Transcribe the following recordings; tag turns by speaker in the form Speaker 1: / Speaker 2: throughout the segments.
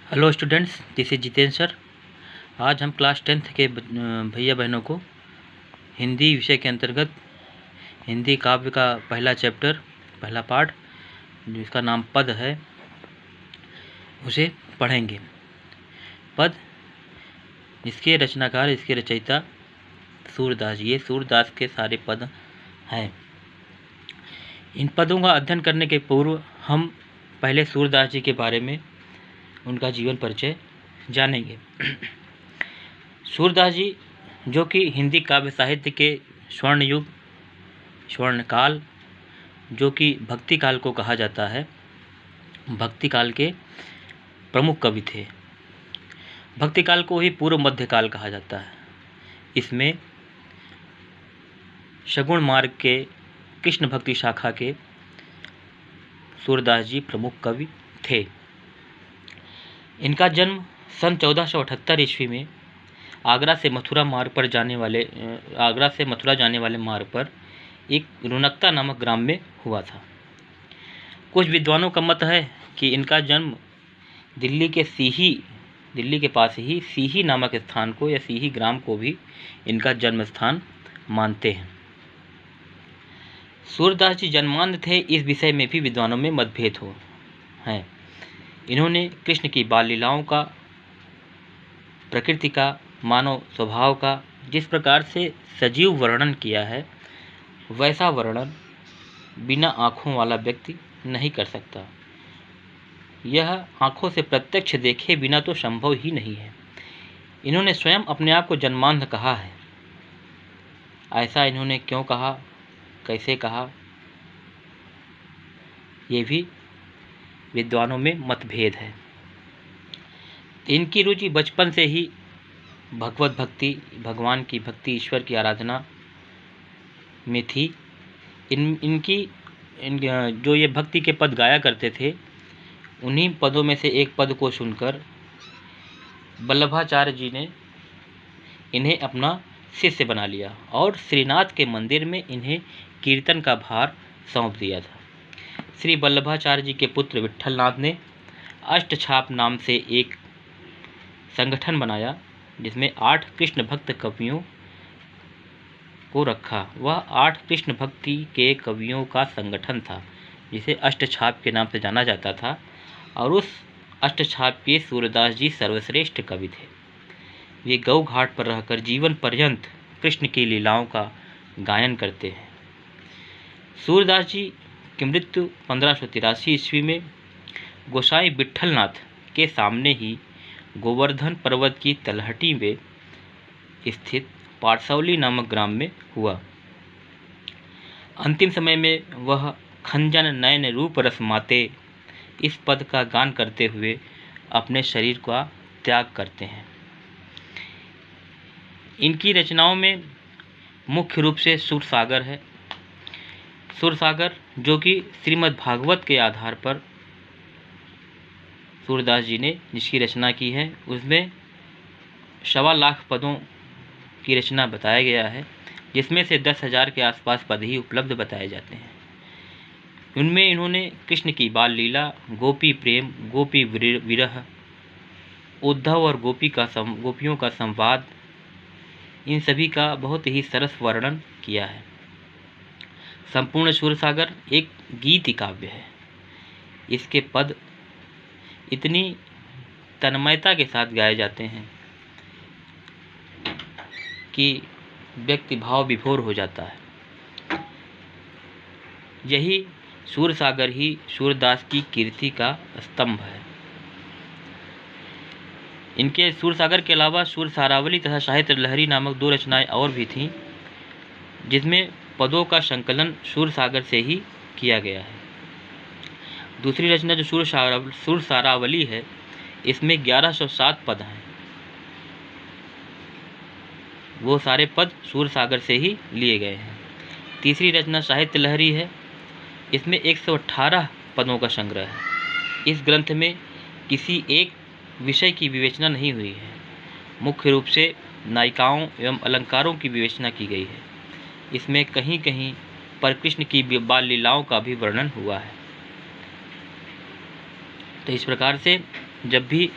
Speaker 1: Hello students, this is Jitendra sir. आज हम class 10th के भैया बहनों को हिंदी विषय के अंतर्गत हिंदी काव्य का पहला चैप्टर, पहला पाठ, जिसका नाम पद है, उसे पढ़ेंगे। पद, इसके रचनाकार, इसके रचयिता सूरदास जी। ये सूरदास के सारे पद हैं। इन पदों का अध्ययन करने के पूर्व हम पहले सूरदास जी के बारे में, उनका जीवन परिचय जानेंगे। सूरदास जी, जो कि हिंदी काव्य साहित्य के स्वर्ण युग, स्वर्णकाल, जो कि भक्ति काल को कहा जाता है, भक्ति काल के प्रमुख कवि थे। भक्ति काल को ही पूर्व मध्य काल कहा जाता है। इसमें सगुण मार्ग के कृष्ण भक्ति शाखा के सूरदास जी प्रमुख कवि थे। इनका जन्म सन 1478 ईस्वी में आगरा से मथुरा जाने वाले मार्ग पर एक रुनकता नामक ग्राम में हुआ था। कुछ विद्वानों का मत है कि इनका जन्म दिल्ली के पास ही सीही नामक स्थान को या सीही ग्राम को भी इनका जन्म स्थान मानते हैं। सूरदास जी जन्मांध थे, इस विषय में भी विद्वानों में मतभेद हैं। इन्होंने कृष्ण की बाल लीलाओं का, प्रकृति का, मानव स्वभाव का जिस प्रकार से सजीव वर्णन किया है, वैसा वर्णन बिना आँखों वाला व्यक्ति नहीं कर सकता। यह आँखों से प्रत्यक्ष देखे बिना तो संभव ही नहीं है। इन्होंने स्वयं अपने आप को जन्मांध कहा है। ऐसा इन्होंने क्यों कहा, कैसे कहा, ये भी विद्वानों में मतभेद है। इनकी रुचि बचपन से ही भगवत भक्ति, भगवान की भक्ति, ईश्वर की आराधना में थी। जो ये भक्ति के पद गाया करते थे, उन्हीं पदों में से एक पद को सुनकर वल्लभाचार्य जी ने इन्हें अपना शिष्य बना लिया और श्रीनाथ के मंदिर में इन्हें कीर्तन का भार सौंप दिया था। श्री वल्लभाचार्य जी के पुत्र विट्ठलनाथ ने अष्टछाप नाम से एक संगठन बनाया, जिसमें 8 कृष्ण भक्त कवियों को रखा। वह 8 कृष्ण भक्ति के कवियों का संगठन था, जिसे अष्टछाप के नाम से जाना जाता था। और उस अष्टछाप के सूरदास जी सर्वश्रेष्ठ कवि थे। वे गौ घाट पर रहकर जीवन पर्यंत कृष्ण की लीलाओं का गायन करते हैं। सूरदास जी की मृत्यु 1583 ईस्वी में गोसाई विट्ठलनाथ के सामने ही गोवर्धन पर्वत की तलहटी में स्थित पारसौली नामक ग्राम में हुआ। अंतिम समय में वह खंजन नयन रूप रस माते इस पद का गान करते हुए अपने शरीर का त्याग करते हैं। इनकी रचनाओं में मुख्य रूप से सुरसागर है। सुरसागर, जो कि श्रीमद् भागवत के आधार पर सूरदास जी ने जिसकी रचना की है, उसमें 1.25 लाख पदों की रचना बताया गया है, जिसमें से 10,000 के आसपास पद ही उपलब्ध बताए जाते हैं। उनमें इन्होंने कृष्ण की बाल लीला, गोपी प्रेम, गोपी विरह, उद्धव और गोपियों का संवाद, इन सभी का बहुत ही सरस वर्णन किया है। संपूर्ण सूरसागर एक गीत काव्य है। इसके पद इतनी तन्मयता के साथ गाए जाते हैं कि व्यक्ति भाव विभोर हो जाता है। यही सूरसागर ही सूरदास की कीर्ति का स्तंभ है। इनके सूरसागर के अलावा सूरसारावली तथा साहित्य लहरी नामक 2 रचनाएं और भी थीं, जिसमें पदों का संकलन सूरसागर से ही किया गया है। दूसरी रचना जो सूरसारावली है, इसमें 1107 पद हैं। वो सारे पद सूरसागर से ही लिए गए हैं। तीसरी रचना साहित्य लहरी है। इसमें 118 पदों का संग्रह है। इस ग्रंथ में किसी एक विषय की विवेचना नहीं हुई है। मुख्य रूप से नायिकाओं एवं अलंकारों की विवेचना की गई है। इसमें कहीं कहीं पर कृष्ण की बाल लीलाओं का भी वर्णन हुआ है। तो इस प्रकार से जब भी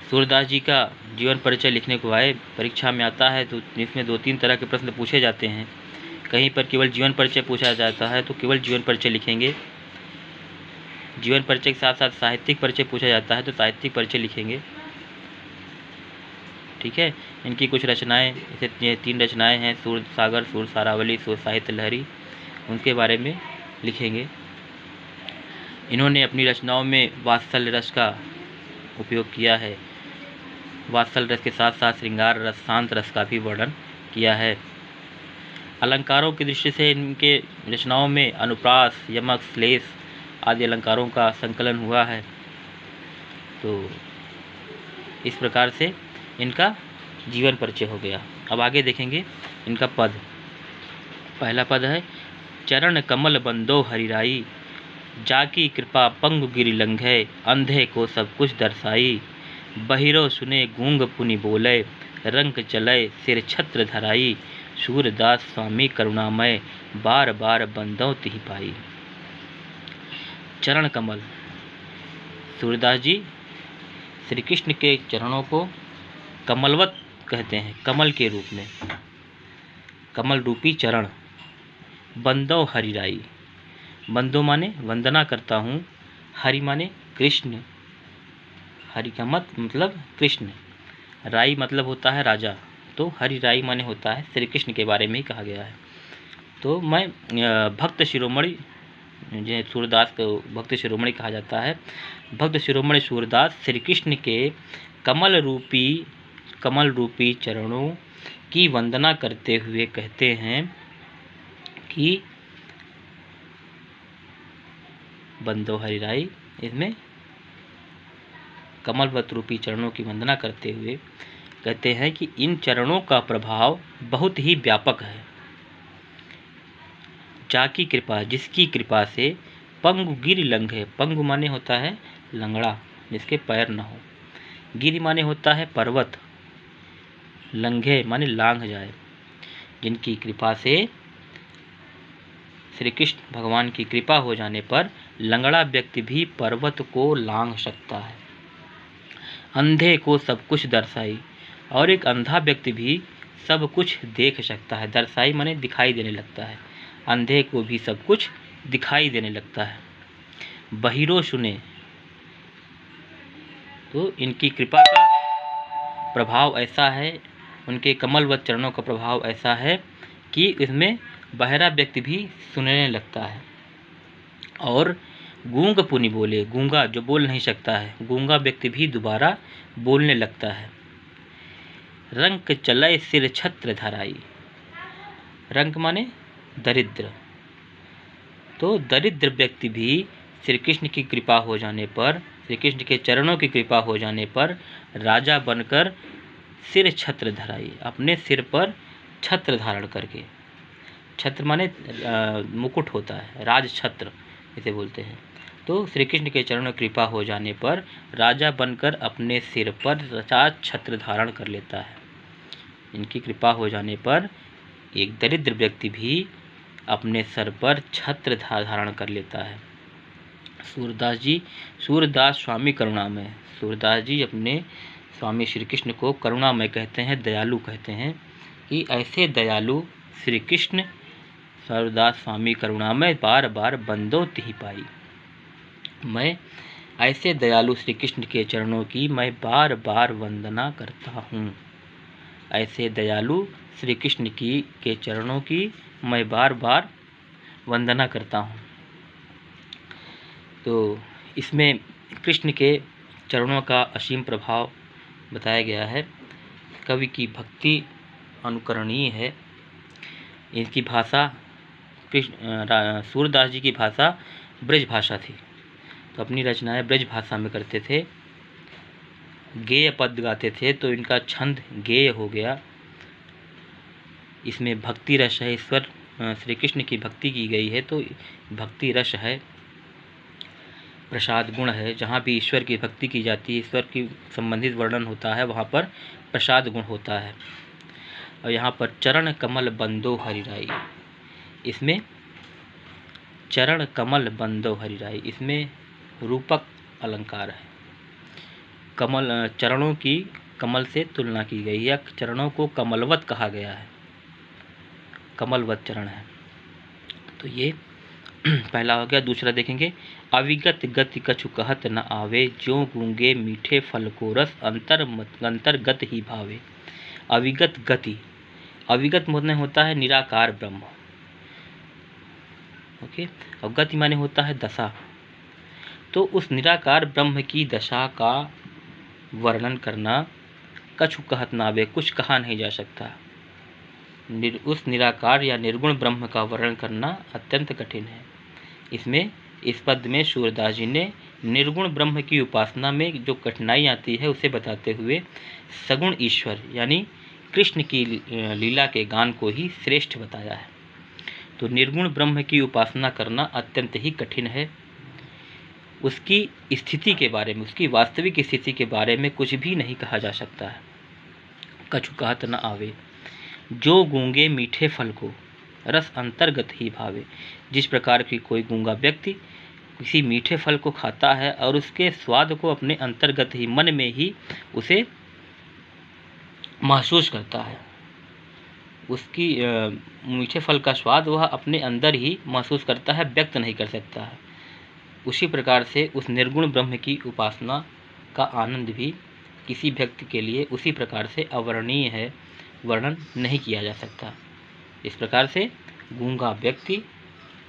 Speaker 1: सूरदास जी का जीवन परिचय लिखने को आए, परीक्षा में आता है तो इसमें 2-3 तरह के प्रश्न पूछे जाते हैं। कहीं पर केवल जीवन परिचय पूछा जाता है तो केवल जीवन परिचय लिखेंगे, जीवन परिचय के साथ साथ साहित्यिक परिचय पूछा जाता है तो साहित्यिक परिचय लिखेंगे। ठीक है, इनकी कुछ रचनाएं, जैसे ये 3 रचनाएं हैं, सूर सागर, सूर सारावली, सूर साहित्य लहरी, उनके बारे में लिखेंगे। इन्होंने अपनी रचनाओं में वात्सल्य रस का उपयोग किया है, वात्सल्य रस के साथ साथ श्रृंगार रस, शांत रस का भी वर्णन किया है। अलंकारों की दृष्टि से इनके रचनाओं में अनुप्रास, यमक, श्लेष आदि अलंकारों का संकलन हुआ है। तो इस प्रकार से इनका जीवन परिचय हो गया। अब आगे देखेंगे इनका पद। पहला पद है, चरण कमल बंदो हरिराई, जाकी कृपा पंगु गिरि लंघे, अंधे को सब कुछ दर्शाई, बहिरो सुने गूंग पुनि बोले, रंग चलय सिर छत्र धराई, सूरदास स्वामी करुणामय, बार बार बंदो तिहि पाई। चरण कमल, सूरदास जी श्री कृष्ण के चरणों को कमलवत कहते हैं, कमल के रूप में, कमल रूपी चरण। बंदो हरिराई, बंदो माने वंदना करता हूँ, हरि माने कृष्ण, हरि का मतलब कृष्ण, राई मतलब होता है राजा, तो हरि राई माने होता है श्री कृष्ण के बारे में ही कहा गया है। तो मैं भक्त शिरोमणि, जो सूरदास को भक्त शिरोमणि कहा जाता है, भक्त शिरोमणि सूरदास श्री कृष्ण के कमल रूपी चरणों की वंदना करते हुए कहते हैं कि बंदो हरिराई, इसमें कमलवत रूपी चरणों की वंदना करते हुए कहते हैं कि इन चरणों का प्रभाव बहुत ही व्यापक है। जाकी कृपा, जिसकी कृपा से पंगु गिरि लंघे, पंगु माने होता है लंगड़ा, जिसके पैर न हो, गिरि माने होता है पर्वत, लंघे माने लांघ जाए, जिनकी कृपा से श्री कृष्ण भगवान की कृपा हो जाने पर लंगड़ा व्यक्ति भी पर्वत को लांघ सकता है। अंधे को सब कुछ दर्शाई, और एक अंधा व्यक्ति भी सब कुछ देख सकता है। दर्शाई माने दिखाई देने लगता है, अंधे को भी सब कुछ दिखाई देने लगता है। बहिरो सुने, तो इनकी कृपा का प्रभाव ऐसा है, उनके कमलवत चरणों का प्रभाव ऐसा है कि इसमें बहरा व्यक्ति भी सुनने लगता है। और गूंग पुनि बोले, गूंगा जो बोल नहीं सकता है, गूंगा व्यक्ति भी दोबारा बोलने लगता है। रंग चलय सिर छत्र धराई, रंग माने दरिद्र, तो दरिद्र व्यक्ति भी श्री कृष्ण की कृपा हो जाने पर, श्री कृष्ण के चरणों की कृपा हो जाने पर राजा बनकर सिर छत्र धराई, अपने सिर पर छत्र धारण करके, छत्र माने मुकुट होता है, राज छत्र इसे बोलते हैं। तो श्री कृष्ण के चरणों की कृपा हो जाने पर राजा बनकर अपने सिर पर राज छत्र धारण कर लेता है। इनकी कृपा हो जाने पर एक दरिद्र व्यक्ति भी अपने सर पर छत्र धारण कर लेता है। सूरदास स्वामी करुणामय, सूरदास जी अपने स्वामी श्री कृष्ण को करुणामय कहते हैं, दयालु कहते हैं कि ऐसे दयालु श्री कृष्ण सूरदास स्वामी करुणामय, बार बार बंदो तिहि पाई। मैं ऐसे दयालु श्री कृष्ण के चरणों की मैं बार बार वंदना करता हूँ, ऐसे दयालु श्री कृष्ण के चरणों की मैं बार बार वंदना करता हूँ। तो इसमें कृष्ण के चरणों का असीम प्रभाव बताया गया है। कवि की भक्ति अनुकरणीय है। इनकी भाषा, सूरदास जी की भाषा ब्रज भाषा थी, तो अपनी रचनाएं ब्रज भाषा में करते थे, गेय पद गाते थे, तो इनका छंद गेय हो गया। इसमें भक्ति रस है, ईश्वर श्री कृष्ण की भक्ति की गई है तो भक्ति रस है, प्रसाद गुण है। जहाँ भी ईश्वर की भक्ति की जाती है, ईश्वर की संबंधित वर्णन होता है, वहाँ पर प्रसाद गुण होता है। और यहाँ पर चरण कमल बंदो हरिराई, इसमें चरण कमल बंदो हरिराई, इसमें रूपक अलंकार है। चरणों की कमल से तुलना की गई है, चरणों को कमलवत कहा गया है, कमलवत चरण है। तो ये पहला हो गया। दूसरा देखेंगे, अविगत गति कछु कहत न आवे, ज्यों गूंगे मीठे फल को रस अंतर्गत ही भावे। अविगत गति, अविगत माने होता है निराकार ब्रह्म, ओके, और गति माने होता है दशा। तो उस निराकार ब्रह्म की दशा का वर्णन करना कछु कहत न आवे, कुछ कहा नहीं जा सकता। उस निराकार या निर्गुण ब्रह्म का वर्णन करना अत्यंत कठिन है। इसमें इस पद में सूरदास जी ने निर्गुण ब्रह्म की उपासना में जो कठिनाई आती है उसे बताते हुए सगुण ईश्वर यानी कृष्ण की लीला के गान को ही श्रेष्ठ बताया है। तो निर्गुण ब्रह्म की उपासना करना अत्यंत ही कठिन है। उसकी स्थिति के बारे में, उसकी वास्तविक स्थिति के बारे में कुछ भी नहीं कहा जा सकता है। कछु कहत न आवे, जो गूंगे मीठे फल को रस अंतर्गत ही भावे। जिस प्रकार की कोई गूंगा व्यक्ति किसी मीठे फल को खाता है और उसके स्वाद को अपने अंतर्गत ही, मन में ही उसे महसूस करता है, उसकी मीठे फल का स्वाद वह अपने अंदर ही महसूस करता है, व्यक्त नहीं कर सकता है। उसी प्रकार से उस निर्गुण ब्रह्म की उपासना का आनंद भी किसी व्यक्ति के लिए उसी प्रकार से अवर्णनीय है, वर्णन नहीं किया जा सकता। इस प्रकार से गूंगा व्यक्ति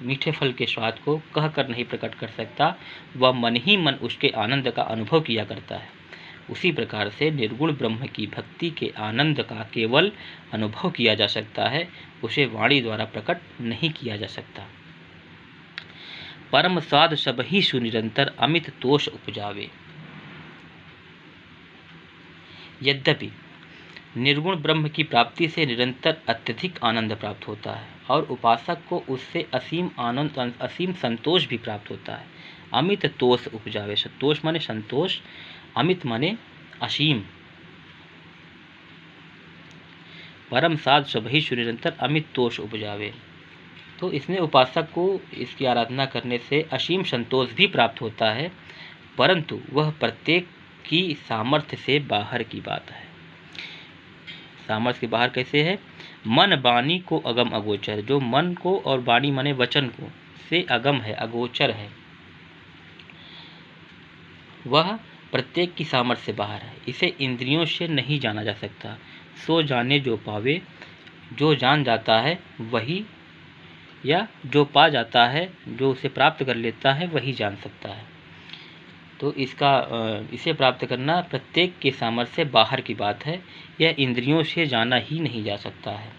Speaker 1: मीठे फल के स्वाद को कहकर नहीं प्रकट कर सकता, वह मन ही मन उसके आनंद का अनुभव किया करता है। उसी प्रकार से निर्गुण ब्रह्म की भक्ति के आनंद का केवल अनुभव किया जा सकता है, उसे वाणी द्वारा प्रकट नहीं किया जा सकता। परम स्वाद सब ही सुनिरंतर अमित तोष उपजावे। यद्यपि निर्गुण ब्रह्म की प्राप्ति से निरंतर अत्यधिक आनंद प्राप्त होता है और उपासक को उससे असीम आनंद, असीम संतोष भी प्राप्त होता है। अमित तोष उपजावे, तोष माने संतोष, अमित माने असीम। परम साध सभी निरंतर अमित तोष उपजावे। तो इसमें उपासक को इसकी आराधना करने से असीम संतोष भी प्राप्त होता है, परंतु वह प्रत्येक की सामर्थ्य से बाहर की बात है। सामर्थ्य के बाहर कैसे है? मन वाणी को अगम अगोचर, जो मन को और वाणी माने वचन को से अगम है, अगोचर है, वह प्रत्येक की सामर्थ्य से बाहर है। इसे इंद्रियों से नहीं जाना जा सकता। सो जाने जो पावे, जो जान जाता है वही, या जो पा जाता है, जो उसे प्राप्त कर लेता है वही जान सकता है। तो इसे प्राप्त करना प्रत्येक के सामर्थ्य से बाहर की बात है, यह इंद्रियों से जाना ही नहीं जा सकता है।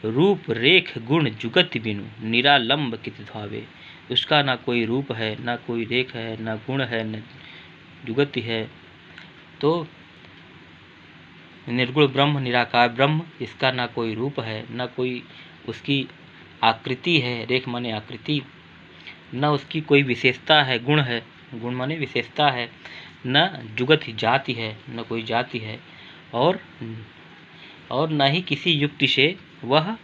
Speaker 1: रूप रेख गुण जुगत बिनु, निरालंब कित भावे। उसका ना कोई रूप है, ना कोई रेख है, ना गुण है, न जुगति है। तो निर्गुण ब्रह्म, निराकार ब्रह्म, इसका ना कोई रूप है, ना कोई उसकी आकृति है, रेख माने आकृति, न उसकी कोई विशेषता है, गुण है, गुण माने विशेषता है, न जुगत जाति है, न कोई जाति है, और न ही किसी युक्ति से वह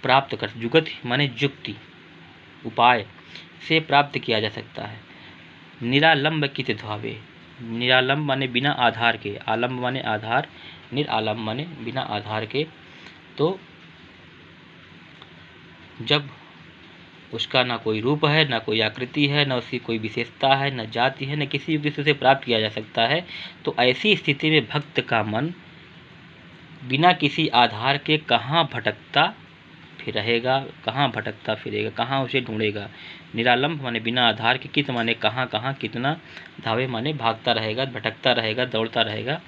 Speaker 1: प्राप्त कर, जुगत माने युक्ति, उपाय से प्राप्त किया जा सकता है। निरालंब कित भावे, निरालंब माने बिना आधार के, आलंब माने आधार, निरालंब माने बिना आधार के। तो जब उसका ना कोई रूप है, ना कोई आकृति है, ना उसकी कोई विशेषता है, न जाति है, न किसी युक्ति से उसे प्राप्त किया जा सकता है, तो ऐसी स्थिति में भक्त का मन बिना किसी आधार के कहाँ भटकता फिरेगा, कहाँ भटकता फिरेगा, कहाँ उसे ढूंढेगा। निरालंब माने बिना आधार के, कित माने कहाँ कहाँ, कितना, धावे माने भागता रहेगा, भटकता रहेगा, दौड़ता रहेगा।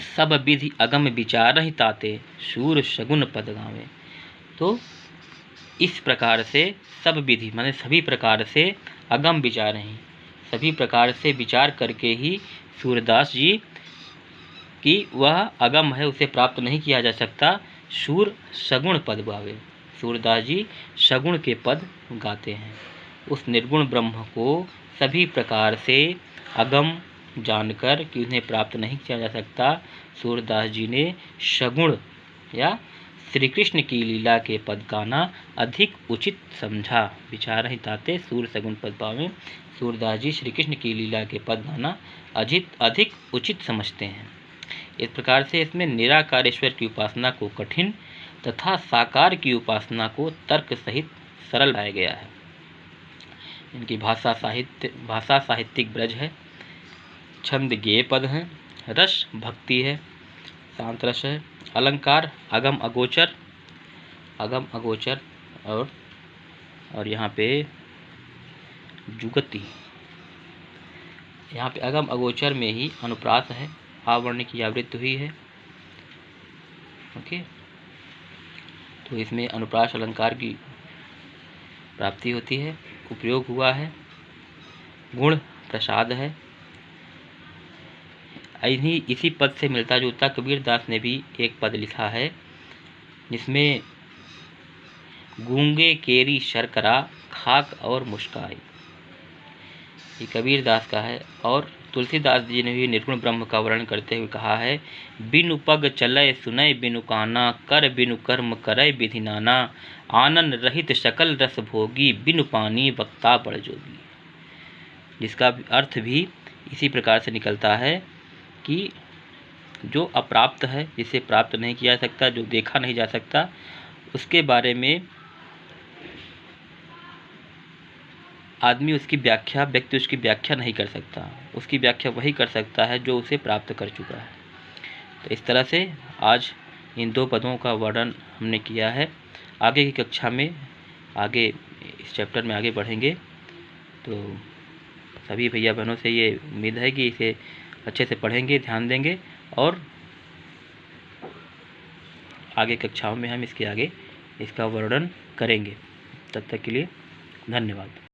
Speaker 1: सब विधि अगम विचार ही ताते, शूर शगुन पद गावे। तो इस प्रकार से सब विधि माने सभी प्रकार से अगम विचार हैं, सभी प्रकार से विचार करके ही सूरदास जी की वह अगम है, उसे प्राप्त नहीं किया जा सकता। शूर सगुण पद गावे, सूरदास जी सगुण के पद गाते हैं। उस निर्गुण ब्रह्म को सभी प्रकार से अगम जानकर कि उन्हें प्राप्त नहीं किया जा सकता, सूरदास जी ने सगुण या श्री कृष्ण की लीला के पद गाना अधिक उचित समझा। विचार ही ताते सूर सगुण पद पावे, सूरदास जी श्री कृष्ण की लीला के पद गाना अधिक उचित समझते हैं। इस प्रकार से इसमें निराकारेश्वर की उपासना को कठिन तथा साकार की उपासना को तर्क सहित सरल बनाया गया है। इनकी भाषा साहित्यिक ब्रज है, छंद गेय पद हैं, रस भक्ति है, शांत रस है, अलंकार अगम अगोचर और यहाँ पे जुगति, यहाँ पे अगम अगोचर में ही अनुप्रास है, आवर्ण की आवृत्ति हुई है। ओके, तो इसमें अनुप्रास अलंकार की प्राप्ति होती है, उपयोग हुआ है, गुण प्रसाद है। इसी पद से मिलता जुलता कबीरदास ने भी एक पद लिखा है जिसमें गूंगे केरी शर्करा खाक और मुस्काई, ये कबीरदास का है। और तुलसीदास जी ने भी निर्गुण ब्रह्म का वर्णन करते हुए कहा है, बिनु पग चलय सुनय बिनु काना, कर बिनु कर्म करय विधि नाना, आनन रहित सकल रस भोगी, बिनु पानी वक्ता बड़ जोगी। जिसका अर्थ भी इसी प्रकार से निकलता है कि जो अप्राप्त है, जिसे प्राप्त नहीं किया जा सकता, जो देखा नहीं जा सकता, उसके बारे में व्यक्ति उसकी व्याख्या नहीं कर सकता। उसकी व्याख्या वही कर सकता है जो उसे प्राप्त कर चुका है। तो इस तरह से आज इन दो पदों का वर्णन हमने किया है। आगे की कक्षा में इस चैप्टर में आगे बढ़ेंगे। तो सभी भैया बहनों से ये उम्मीद है कि इसे अच्छे से पढ़ेंगे, ध्यान देंगे और आगे कक्षाओं में हम इसका वर्णन करेंगे। तब तक के लिए धन्यवाद।